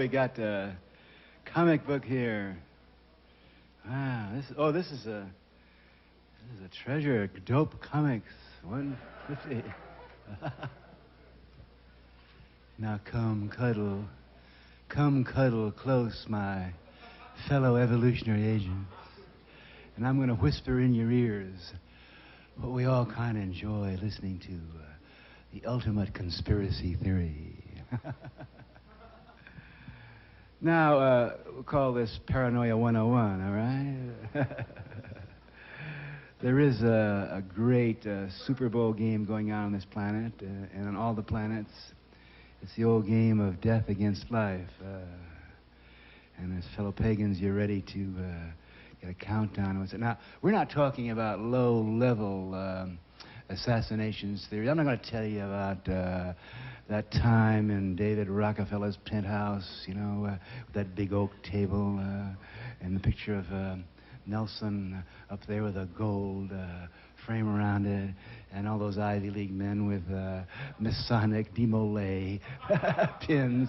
we got a comic book here. Wow, this is a treasure. Dope Comics, 150. Now come cuddle close, my fellow evolutionary agents, and I'm going to whisper in your ears what we all kind of enjoy listening to, the ultimate conspiracy theory. Now, we'll call this Paranoia 101, all right? There is a great Super Bowl game going on this planet, and on all the planets. It's the old game of death against life. And as fellow pagans, you're ready to get a countdown. Now, we're not talking about low-level assassinations theory. I'm not going to tell you about that time in David Rockefeller's penthouse, you know, with that big oak table and the picture of Nelson up there with a gold frame around it, and all those Ivy League men with Masonic demolay pins.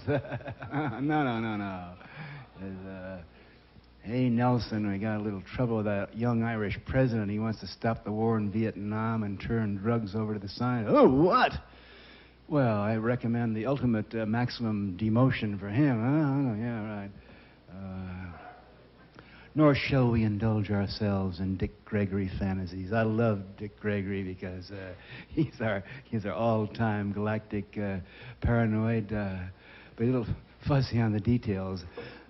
No. Hey, Nelson, we got a little trouble with that young Irish president. He wants to stop the war in Vietnam and turn drugs over to the side. Oh, what? Well, I recommend the ultimate maximum demotion for him. Oh, yeah, right. Nor shall we indulge ourselves in Dick Gregory fantasies. I love Dick Gregory because he's our all-time galactic paranoid, but a little fuzzy on the details.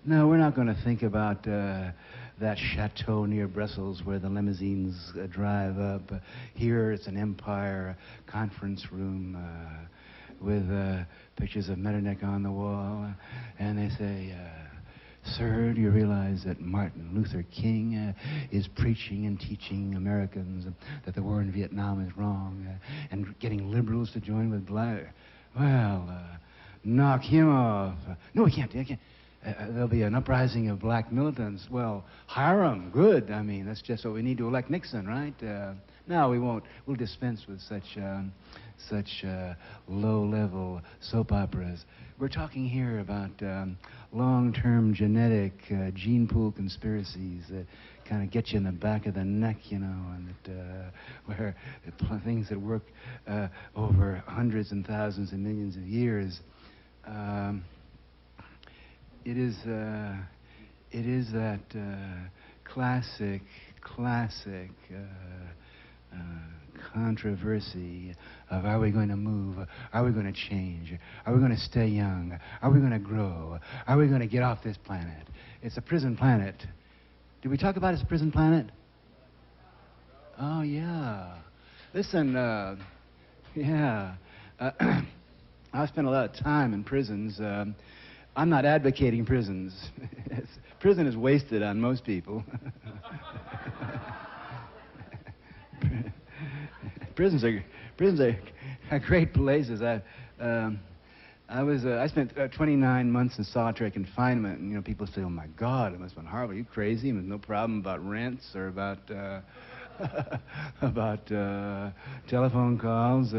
No, we're not going to think about that chateau near Brussels where the limousines drive up. Here it's an empire conference room with pictures of Metternich on the wall, and they say, "Sir, do you realize that Martin Luther King is preaching and teaching Americans that the war in Vietnam is wrong and getting liberals to join with black?" Well, knock him off. No, we can't. There'll be an uprising of black militants. Well, hire them. Good. I mean, that's just what we need to elect Nixon, right? No, we won't. We'll dispense with such low-level soap operas. We're talking here about long-term genetic gene pool conspiracies that kind of get you in the back of the neck, you know, and that where things that work over hundreds and thousands and millions of years. It is that classic controversy of, are we going to move? Are we going to change? Are we going to stay young? Are we going to grow? Are we going to get off this planet? It's a prison planet. Did we talk about it's a prison planet? Oh, yeah. Listen, yeah. I spent a lot of time in prisons. I'm not advocating prisons. Prison is wasted on most people. Prisons are great places. I spent 29 months in solitary confinement, and you know, people say, "Oh my God, it must have been horrible. Are you crazy?" And there's no problem about rents or about telephone calls.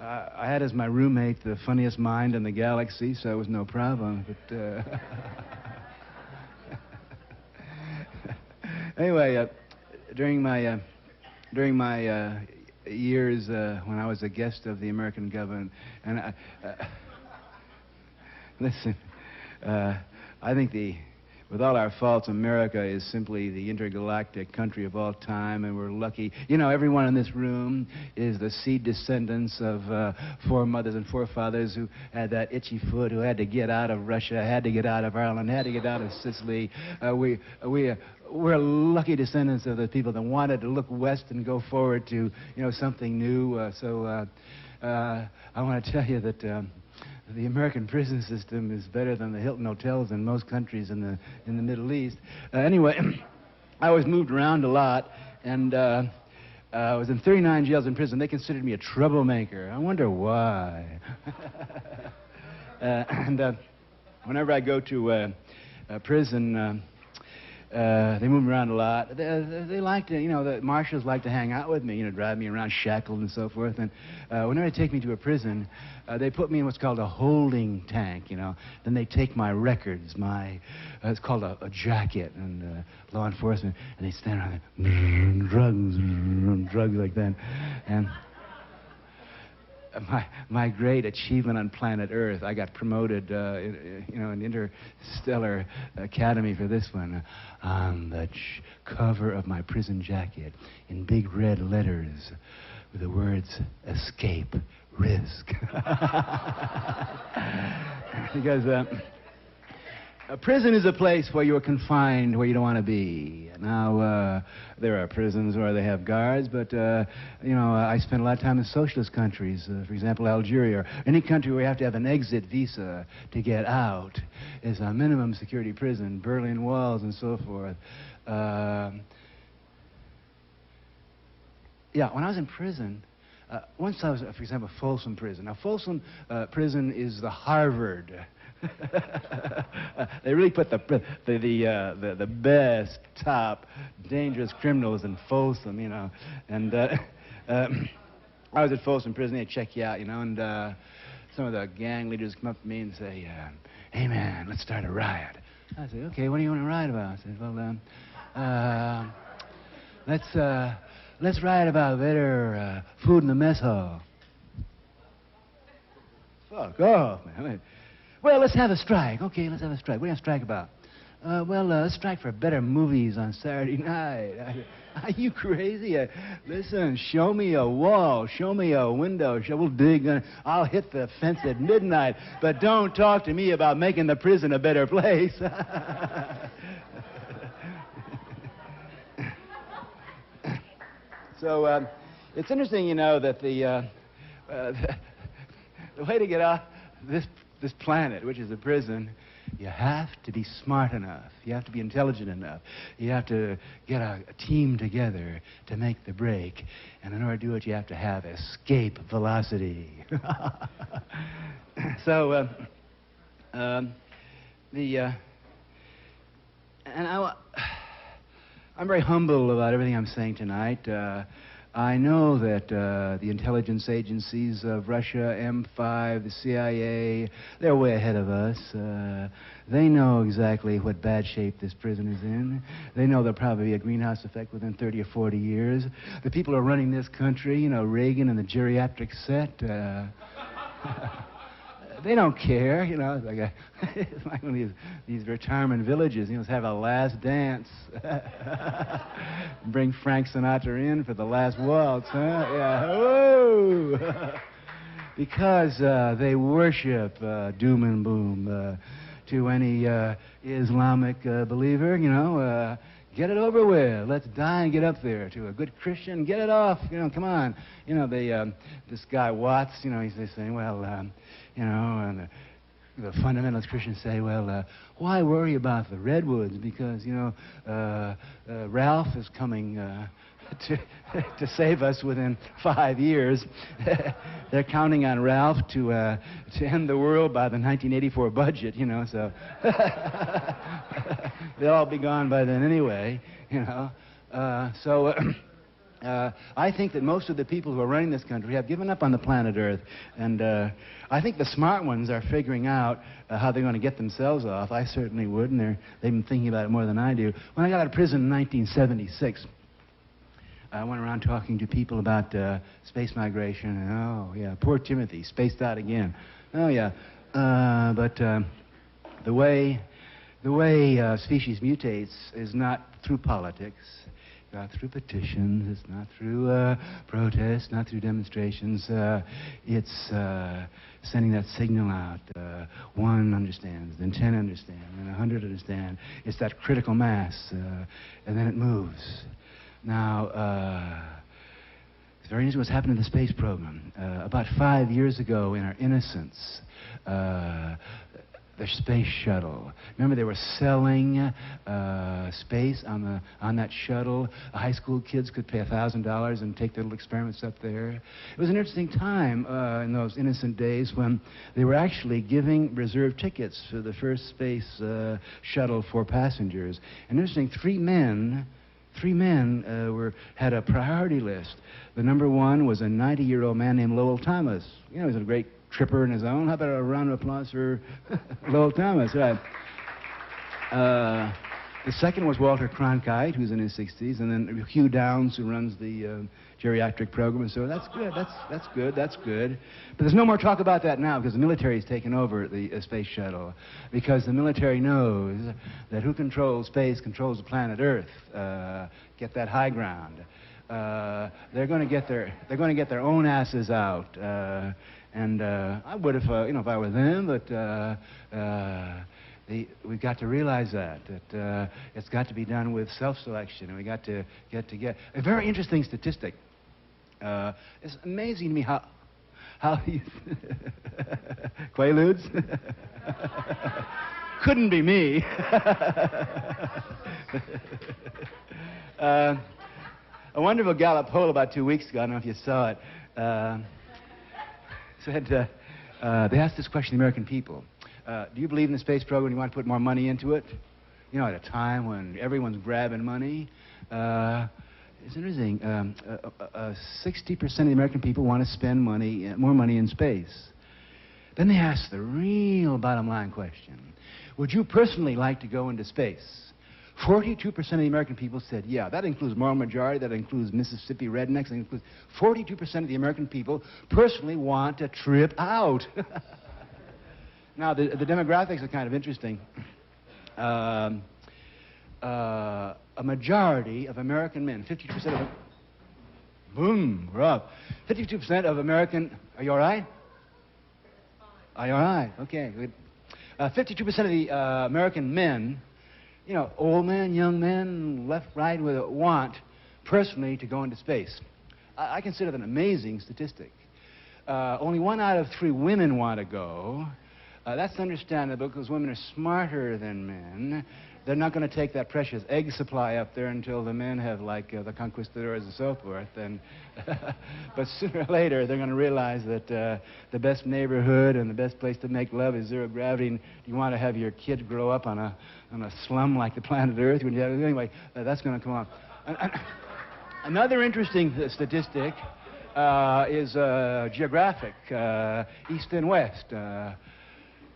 I had as my roommate the funniest mind in the galaxy, so it was no problem. But anyway, during my years when I was a guest of the American government, and listen, I think with all our faults, America is simply the intergalactic country of all time, and we're lucky. You know, everyone in this room is the seed descendants of foremothers and forefathers who had that itchy foot, who had to get out of Russia, had to get out of Ireland, had to get out of Sicily. We're lucky descendants of the people that wanted to look west and go forward to, you know, something new. So I want to tell you that the American prison system is better than the Hilton hotels in most countries in the Middle East. Anyway, I was moved around a lot, and I was in 39 jails and prison. They considered me a troublemaker. I wonder why. And whenever I go to prison, They move me around a lot. They like to, the marshals like to hang out with me, drive me around shackled and so forth. And whenever they take me to a prison, they put me in what's called a holding tank, Then they take my records, it's called a jacket, and law enforcement, and they stand around there, drugs like that. And my great achievement on planet Earth, I got promoted, in Interstellar Academy for this one. On the cover of my prison jacket, in big red letters, with the words, escape, risk. Because a prison is a place where you're confined, where you don't want to be. Now, there are prisons where they have guards, but, I spent a lot of time in socialist countries, for example, Algeria, or any country where you have to have an exit visa to get out. Is a minimum security prison, Berlin walls and so forth. When I was in prison, once I was, for example, Folsom Prison. Now, Folsom Prison is the Harvard. They really put the best, top, dangerous criminals in Folsom, And I was at Folsom Prison. They check you out, and some of the gang leaders come up to me and say, "Hey, man, let's start a riot." I say, "Okay, what do you want to riot about?" I said, "Well, let's riot about better food in the mess hall." Fuck off, man. Well, let's have a strike. Okay, let's have a strike. What are you going to strike about? Let's strike for better movies on Saturday night. Are you crazy? Listen, show me a wall. Show me a window. We'll dig. I'll hit the fence at midnight. But don't talk to me about making the prison a better place. So, it's interesting, that the way to get off this planet, which is a prison, you have to be smart enough. You have to be intelligent enough. You have to get a team together to make the break. And in order to do it, you have to have escape velocity. So, I'm very humble about everything I'm saying tonight. I know that the intelligence agencies of Russia, M5, the CIA, they're way ahead of us. They know exactly what bad shape this prison is in. They know there'll probably be a greenhouse effect within 30 or 40 years. The people who are running this country, Reagan and the geriatric set, they don't care, It's like, it's like one of these retirement villages, have a last dance. Bring Frank Sinatra in for the last waltz, huh? Yeah. Whoa! Because they worship doom and boom. To any Islamic believer, get it over with. Let's die and get up there. To a good Christian, get it off. Come on. This guy Watts, he's saying, well, and the fundamentalist Christians say, well, why worry about the redwoods? Because, Ralph is coming to save us within 5 years. They're counting on Ralph to end the world by the 1984 budget, so they'll all be gone by then anyway, So I think that most of the people who are running this country have given up on the planet Earth, and I think the smart ones are figuring out how they're going to get themselves off. I certainly would, and they've been thinking about it more than I do. When I got out of prison in 1976, I went around talking to people about space migration, and oh yeah, poor Timothy, spaced out again. Oh yeah, but the way species mutates is not through politics. Not through petitions, it's not through protests, not through demonstrations. It's sending that signal out. 1 understands, then 10 understand, then 100 understand. It's that critical mass, and then it moves. Now, it's very interesting what's happened in the space program. About 5 years ago, in our innocence, the space shuttle. Remember, they were selling space on that shuttle. High school kids could pay $1,000 and take their little experiments up there. It was an interesting time in those innocent days when they were actually giving reserved tickets for the first space shuttle for passengers. And interesting, three men had a priority list. The number one was a 90-year-old man named Lowell Thomas. You know, he's a great tripper in his own. How about a round of applause for Lowell Thomas, right? The second was Walter Cronkite, who's in his 60s, and then Hugh Downs, who runs the geriatric program. And so that's good, that's good. But there's no more talk about that now because the military's taken over the space shuttle. Because the military knows that who controls space controls the planet Earth. Get that high ground. They're going to get their own asses out. And I would if I were them, but we've got to realize that it's got to be done with self-selection, and we got to get a very interesting statistic. It's amazing to me how you Quaaludes? Couldn't be me. A wonderful Gallup poll about 2 weeks ago, I don't know if you saw it, said, they asked this question to the American people. Do you believe in the space program? Do you want to put more money into it? You know, at a time when everyone's grabbing money. It's interesting. 60% of the American people want to spend more money in space. Then they asked the real bottom line question. Would you personally like to go into space? 42% of the American people said, yeah. That includes moral majority, that includes Mississippi rednecks, that includes 42% of the American people personally want a trip out. Now, the demographics are kind of interesting. A majority of American men, 52% of them, boom, we're up. 52% of American, are you all right? Are you all right? Okay, good. 52% of the American men, you know, old men, young men, left, right, want personally to go into space. I consider that an amazing statistic. Only 1 out of 3 women want to go. That's understandable because women are smarter than men. They're not going to take that precious egg supply up there until the men have, like, the conquistadors and so forth. And but sooner or later, they're going to realize that the best neighborhood and the best place to make love is zero gravity. And you want to have your kid grow up on a slum like the planet Earth. Anyway, that's going to come on. Another interesting statistic is geographic, east and west.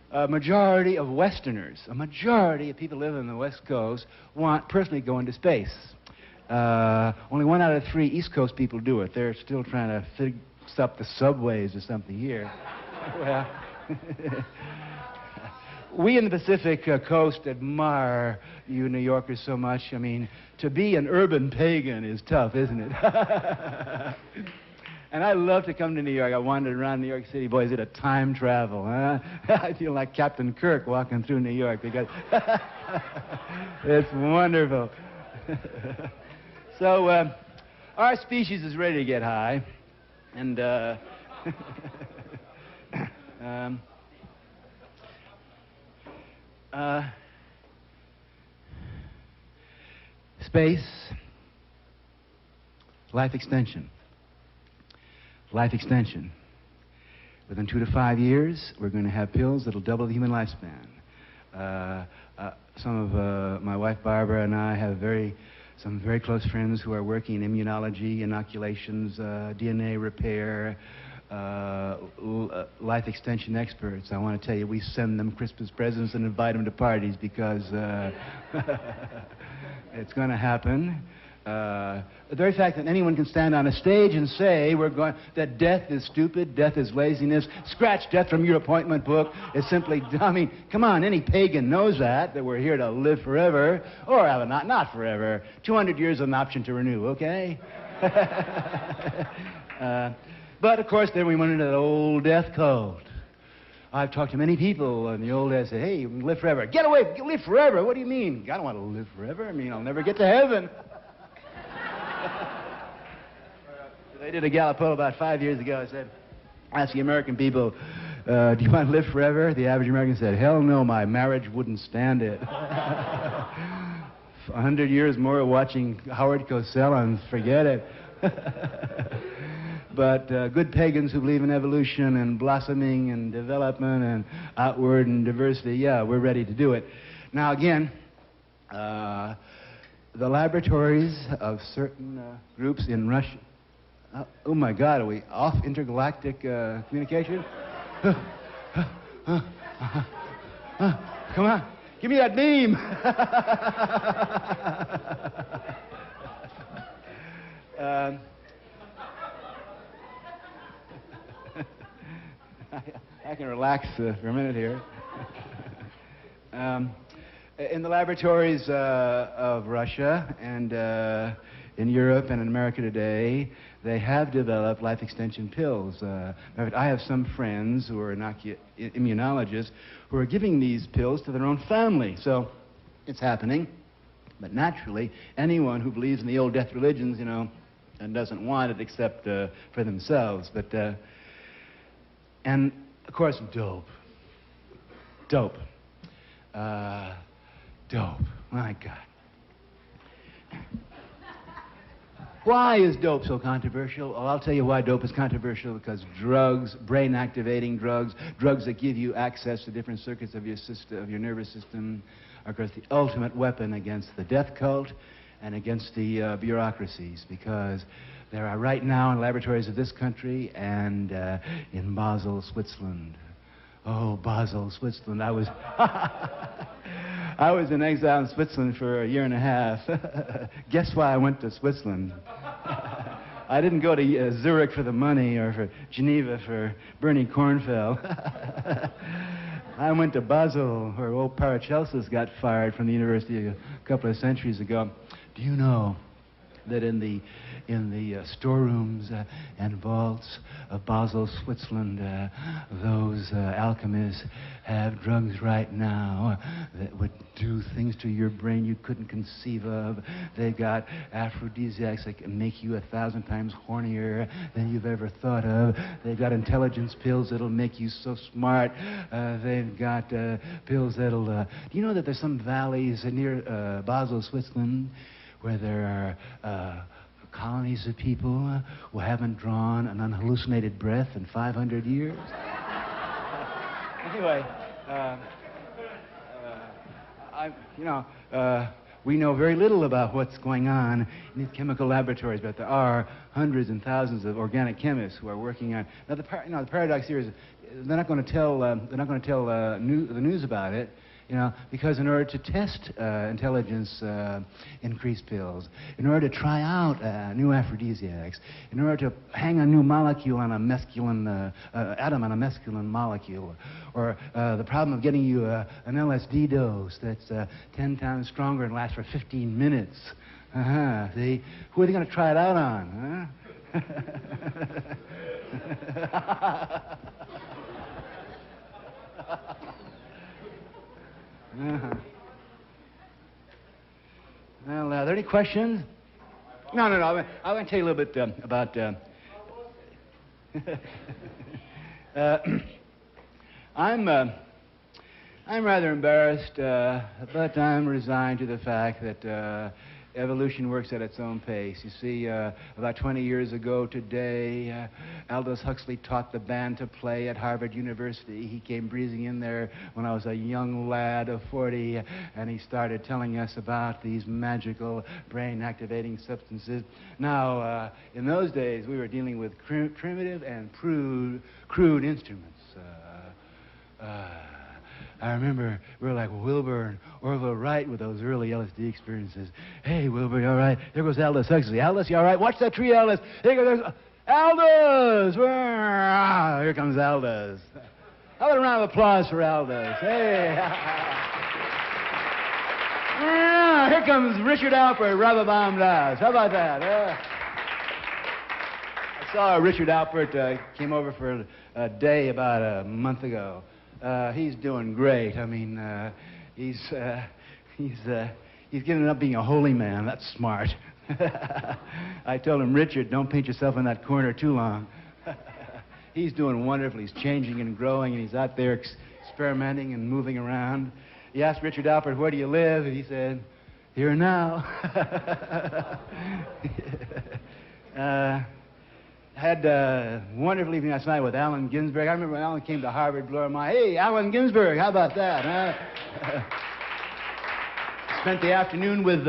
A majority of Westerners, a majority of people living on the West Coast want personally go into space. Only 1 out of 3 East Coast people do it. They're still trying to fix up the subways or something here. Well, we in the Pacific Coast admire you New Yorkers so much. I mean, to be an urban pagan is tough, isn't it? And I love to come to New York. I wandered around New York City. Boy, is it a time travel, huh? I feel like Captain Kirk walking through New York because it's wonderful. So our species is ready to get high. And space, life extension. Life extension. Within 2 to 5 years, we're going to have pills that'll double the human lifespan. Some of my wife Barbara and I have some very close friends who are working in immunology, inoculations, DNA repair, life extension experts. I want to tell you, we send them Christmas presents and invite them to parties because it's going to happen. The very fact that anyone can stand on a stage and say that death is stupid, death is laziness, scratch death from your appointment book is simply, I mean, come on, any pagan knows that we're here to live forever, or not forever. 200 years is an option to renew, okay? But, of course, then we went into that old death cult. I've talked to many people in the old days say, hey, you can live forever. Get away, live forever. What do you mean? I don't want to live forever. I mean, I'll never get to heaven. They did a Gallup poll about 5 years ago. I said, asking American people, do you want to live forever? The average American said, hell no, my marriage wouldn't stand it. 100 years more watching Howard Cosell and forget it. But good pagans who believe in evolution and blossoming and development and outward and diversity, yeah, we're ready to do it. Now again, the laboratories of certain groups in Russia. Oh my God, are we off intergalactic communication? Come on, give me that beam. I can relax for a minute here. In the laboratories of Russia and in Europe and in America today, they have developed life extension pills. I have some friends who are immunologists who are giving these pills to their own family. So it's happening. But naturally, anyone who believes in the old death religions, you know, and doesn't want it except for themselves. But and of course, dope. Dope. Dope. My God. Why is dope so controversial? Well, I'll tell you why dope is controversial. Because drugs, brain-activating drugs, drugs that give you access to different circuits of your system, of your nervous system, are, of course, the ultimate weapon against the death cult and against the bureaucracies. Because there are right now in laboratories of this country and in Basel, Switzerland. Oh, Basel, Switzerland. I was I was in exile in Switzerland for a year and a half. Guess why I went to Switzerland? I didn't go to Zurich for the money or for Geneva for Bernie Kornfeld. I went to Basel, where old Paracelsus got fired from the university a couple of centuries ago. Do you know that in the storerooms and vaults of Basel, Switzerland, those alchemists have drugs right now that would do things to your brain you couldn't conceive of. They've got aphrodisiacs that can make you 1,000 times hornier than you've ever thought of. They've got intelligence pills that'll make you so smart. They've got pills that'll... do you know that there's some valleys near Basel, Switzerland, where there are colonies of people who haven't drawn an unhallucinated breath in 500 years? Anyway, we know very little about what's going on in these chemical laboratories, but there are hundreds and thousands of organic chemists who are working on. Now, the paradox here is they're not going to tell the news about it. You know, because in order to test intelligence increased pills, in order to try out new aphrodisiacs, in order to hang a new molecule on a mescaline atom on a mescaline molecule, or the problem of getting you an LSD dose that's 10 times stronger and lasts for 15 minutes. See, who are they going to try it out on? Well, are there any questions? No. I'm going to tell you a little bit about... I'm rather embarrassed, but I'm resigned to the fact that evolution works at its own pace. You see, about 20 years ago today, Aldous Huxley taught the band to play at Harvard University. He came breezing in there when I was a young lad of 40, and he started telling us about these magical brain-activating substances. Now, in those days, we were dealing with primitive and crude instruments. I remember we were like Wilbur and Orville Wright with those early LSD experiences. Hey, Wilbur, you all right? There goes Aldous Huxley. Aldous, you all right? Watch that tree, Aldous. There goes Aldous! Here comes Aldous. How about a round of applause for Aldous? Hey! Here comes Richard Alpert, rubber-bombed us. How about that? I saw Richard Alpert came over for a day about a month ago. He's doing great. I mean, he's giving up being a holy man. That's smart. I told him, Richard, don't paint yourself in that corner too long. he's doing wonderful. He's changing and growing, and he's out there experimenting and moving around. He asked Richard Alpert, where do you live? And he said, here and now. Had a wonderful evening last night with Allen Ginsberg. I remember when Allen came to Harvard, blew our mind. Hey, Allen Ginsberg, how about that, huh? Spent the afternoon with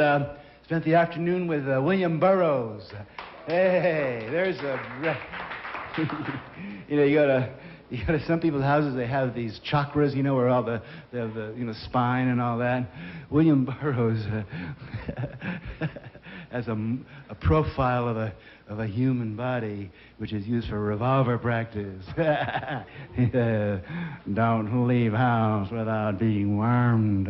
William Burroughs. Hey, there's a... you know, you go to some people's houses, they have these chakras, you know, where all the spine and all that. William Burroughs has a profile of a human body which is used for revolver practice. Don't leave house without being warmed.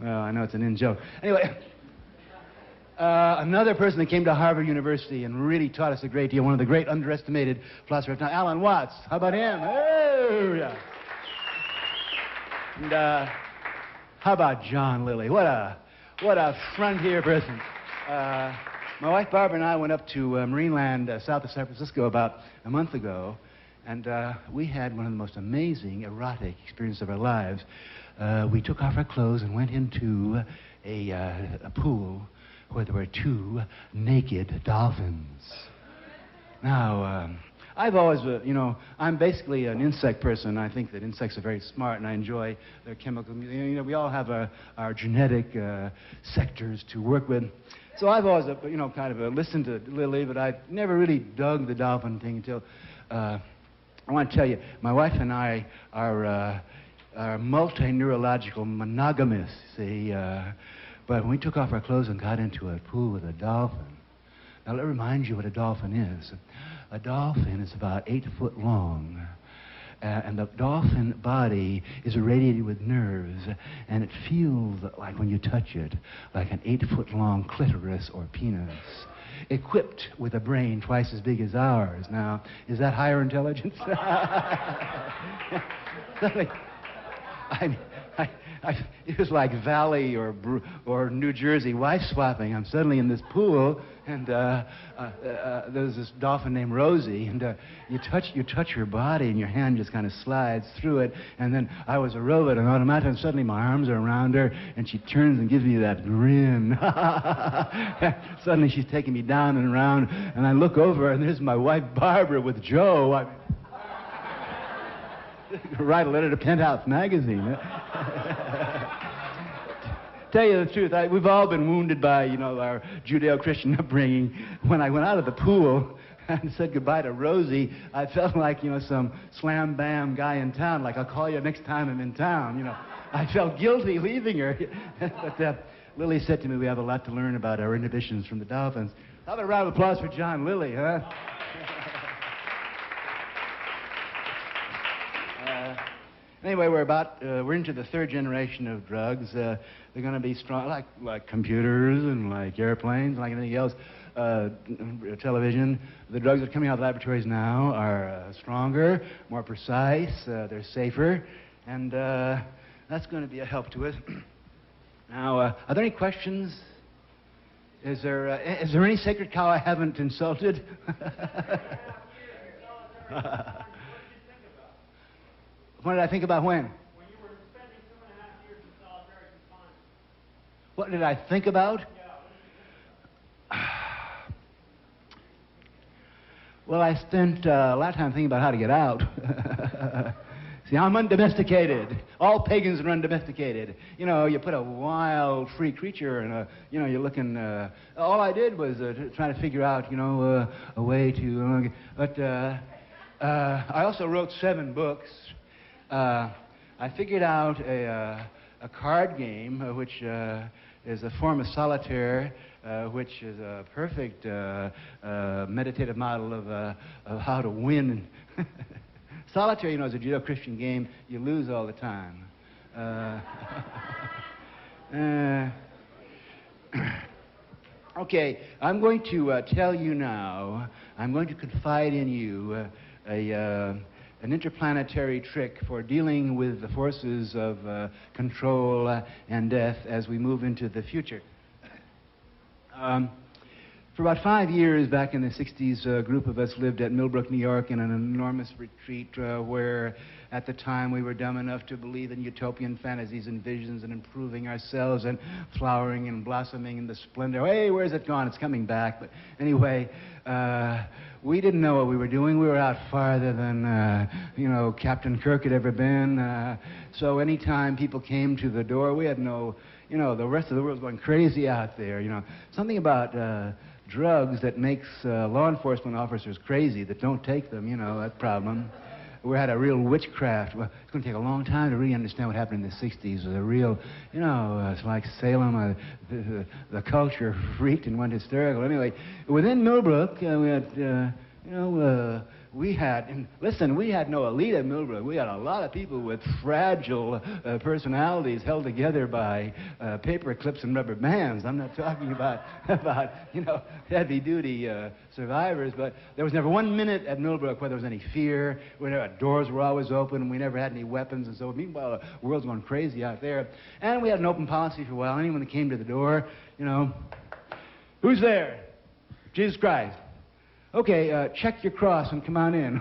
Well, I know it's an in-joke. Anyway, another person that came to Harvard University and really taught us a great deal, one of the great underestimated philosophers. Now, Alan Watts, how about him? Oh, yeah. And how about John Lilly? What a frontier person. My wife Barbara and I went up to Marineland, south of San Francisco, about a month ago, and we had one of the most amazing erotic experiences of our lives. We took off our clothes and went into a pool where there were two naked dolphins. Now, I've always, I'm basically an insect person. I think that insects are very smart, and I enjoy their chemical. You know, we all have our genetic sectors to work with. So I've always, kind of listened to Lily, but I never really dug the dolphin thing until, I want to tell you, my wife and I are multi-neurological monogamists, see. But when we took off our clothes and got into a pool with a dolphin, now let me remind you what a dolphin is. A dolphin is about 8 foot long, and the dolphin body is irradiated with nerves, and it feels like, when you touch it, like an 8 foot long clitoris or penis, equipped with a brain twice as big as ours. Now, is that higher intelligence? It was like Valley or New Jersey wife swapping. I'm suddenly in this pool, and there's this dolphin named Rosie, and you touch her body, and your hand just kind of slides through it, and then I was a robot, and automatically, suddenly my arms are around her, and she turns and gives me that grin. Suddenly she's taking me down and around, and I look over, and there's my wife Barbara with Joe. Write a letter to Penthouse magazine. Tell you the truth, we've all been wounded by, our Judeo-Christian upbringing. When I went out of the pool and said goodbye to Rosie, I felt like, some slam-bam guy in town, like, I'll call you next time I'm in town, I felt guilty leaving her. But Lily said to me, we have a lot to learn about our inhibitions from the dolphins. How about a round of applause for John Lilly, huh? Anyway, we're into the third generation of drugs. They're going to be strong, like computers and like airplanes, like anything else. Television. The drugs that are coming out of laboratories now are stronger, more precise. They're safer, and that's going to be a help to us. Now, are there any questions? Is there any sacred cow I haven't insulted? What did I think about when? When you were spending 2.5 years in solitary confinement. What did I think about? Yeah. Well, I spent a lot of time thinking about how to get out. See, I'm undomesticated. All pagans are undomesticated. You put a wild, free creature in you're looking... all I did was try to figure out, a way to... but I also wrote 7 books. I figured out a card game, which is a form of solitaire, which is a perfect meditative model of how to win. Solitaire, is a Judeo-Christian game. You lose all the time. Okay, I'm going to tell you now, I'm going to confide in you an interplanetary trick for dealing with the forces of control and death as we move into the future. For about 5 years back in the 60s, a group of us lived at Millbrook, New York in an enormous retreat where at the time we were dumb enough to believe in utopian fantasies and visions and improving ourselves and flowering and blossoming in the splendor. Hey, where's it gone? It's coming back. But anyway, we didn't know what we were doing. We were out farther than, Captain Kirk had ever been. So anytime people came to the door, we had no, the rest of the world's going crazy out there. Something about drugs that makes law enforcement officers crazy that don't take them, that problem. We had a real witchcraft. Well, it's going to take a long time to really understand what happened in the 60s. The real, it's like Salem, the culture freaked and went hysterical. Anyway, within Millbrook, we had no elite at Millbrook. We had a lot of people with fragile personalities held together by paper clips and rubber bands. I'm not talking about heavy-duty survivors, but there was never 1 minute at Millbrook where there was any fear, where our doors were always open, and we never had any weapons, and so meanwhile, the world's going crazy out there. And we had an open policy for a while. Anyone that came to the door, who's there? Jesus Christ. Okay, check your cross and come on in.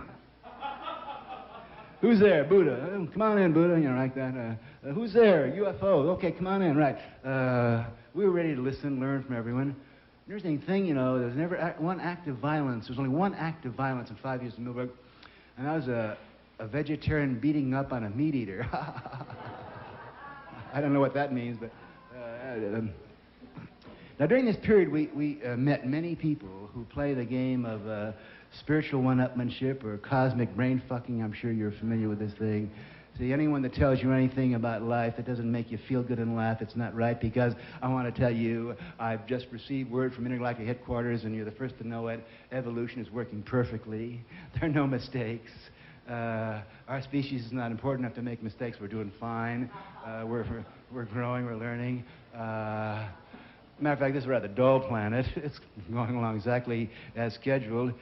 Who's there? Buddha. Come on in, Buddha. Like that. Who's there? UFO. Okay, come on in. Right. We were ready to listen, learn from everyone. Interesting thing, there was never one act of violence. There was only one act of violence in 5 years in Millbrook, and that was a vegetarian beating up on a meat eater. I don't know what that means, but... Now, during this period, we met many people who play the game of spiritual one-upmanship or cosmic brain fucking. I'm sure you're familiar with this thing. See, anyone that tells you anything about life that doesn't make you feel good and laugh, it's not right, because I want to tell you, I've just received word from Intergalactic Headquarters, and you're the first to know it. Evolution is working perfectly. There are no mistakes. Our species is not important enough to make mistakes. We're doing fine. We're growing. We're learning. Matter of fact, this is a rather dull planet. It's going along exactly as scheduled.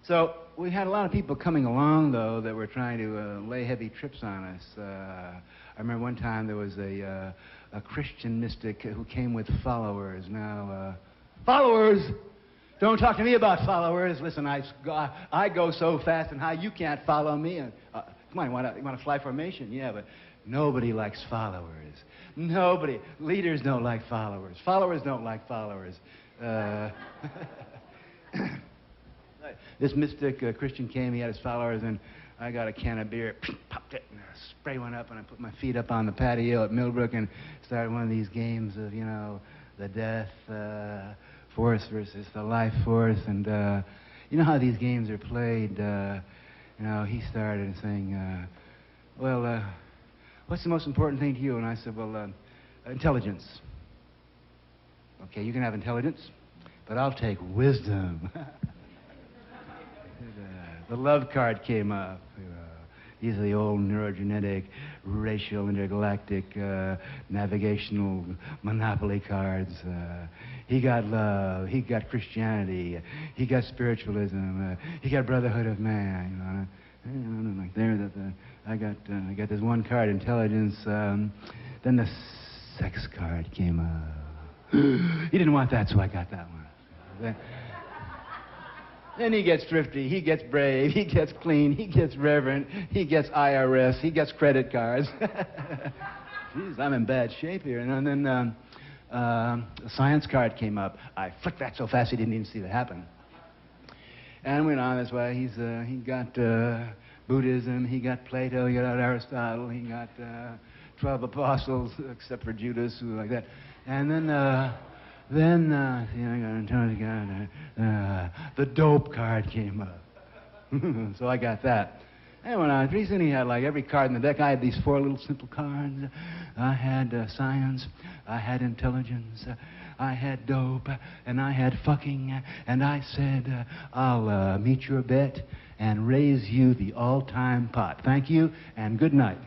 So we had a lot of people coming along, though, that were trying to lay heavy trips on us. I remember one time there was a Christian mystic who came with followers. Now, followers! Don't talk to me about followers. Listen, I go so fast and high, you can't follow me. Come on, you want to fly formation? Yeah, but nobody likes followers. Nobody. Leaders don't like followers. Followers don't like followers. This mystic Christian came, he had his followers, and I got a can of beer, popped it, and I spray one up, and I put my feet up on the patio at Millbrook and started one of these games of, the death force versus the life force. And you know how these games are played. He started saying, what's the most important thing to you? And I said, well, intelligence. Okay, you can have intelligence, but I'll take wisdom. The love card came up. These are the old neurogenetic, racial, intergalactic, navigational monopoly cards. He got love. He got Christianity. He got spiritualism. He got brotherhood of man. Like there, I got this one card, intelligence. Then the sex card came up. He didn't want that, so I got that one. Then he gets thrifty, he gets brave, he gets clean, he gets reverent, he gets IRS, he gets credit cards. Jeez, I'm in bad shape here. And then the science card came up. I flicked that so fast he didn't even see it happen. And went on this way. He got Buddhism, he got Plato, he got Aristotle, he got 12 apostles, except for Judas, who like that. And then the dope card came up. So I got that. And went on. Pretty soon he had like every card in the deck. I had these 4 little simple cards. I had science. I had intelligence. I had dope. And I had fucking. And I said, I'll meet your bet and raise you the all-time pot. Thank you, and good night.